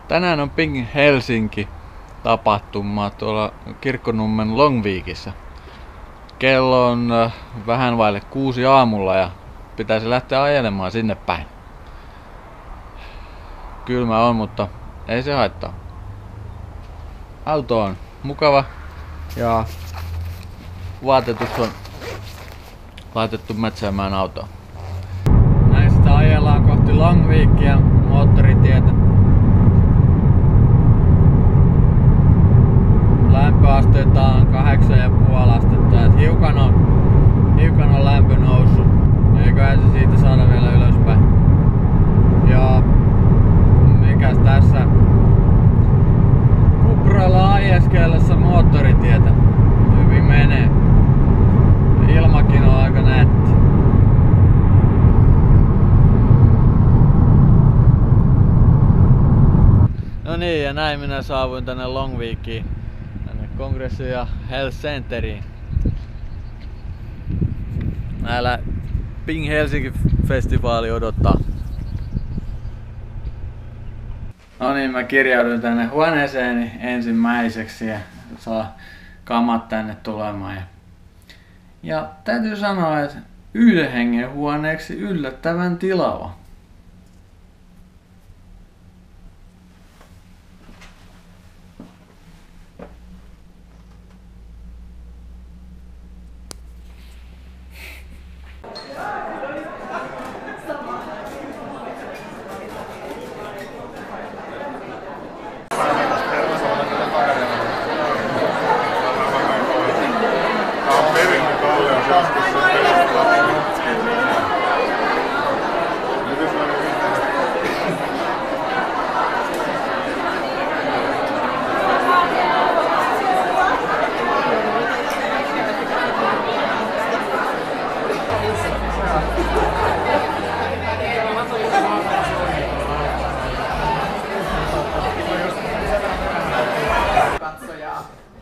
Tänään on Ping Helsinki tapahtuma tuolla Kirkkonummen Longviikissä. Kello on vähän vaille 6 aamulla ja pitäisi lähteä ajelemaan sinne päin. Kylmä on, mutta ei se haittaa. Auto on mukava ja vaatetus on laitettu mätsäämään autoa. Näin sitä ajellaan kohti Longviikia moottoritietä. Lämpöasteita on 8,5 astetta, et hiukan on lämpö noussut. Eiköhän se siitä saada vielä ylöspäin. Ja mikäs tässä kupralla ajeskellessa moottoritietä hyvin menee. Ilmakin on aika nätti. No niin, ja näin minä saavuin tänne Longviikiin, tänne Kongressi- ja Health Centeriin. Täällä Ping Helsinki-festivaali odottaa. No niin, mä kirjauduin tänne huoneeseeni ensimmäiseksi ja saa kamat tänne tulemaan. Ja täytyy sanoa, että yhden hengen huoneeksi yllättävän tilava.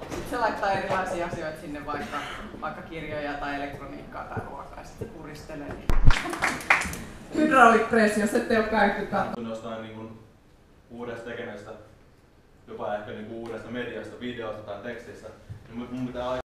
Sitten se laittaa erilaisia asioita sinne, vaikka kirjoja tai elektroniikkaa tai ruokaa, ja sitten puristelee niitä. Hydraulic press, jos ette ole käyty katsomaan. Jostain niin uudesta tekemisestä, jopa ehkä niin uudesta mediasta, videosta tai tekstistä, niin mun pitää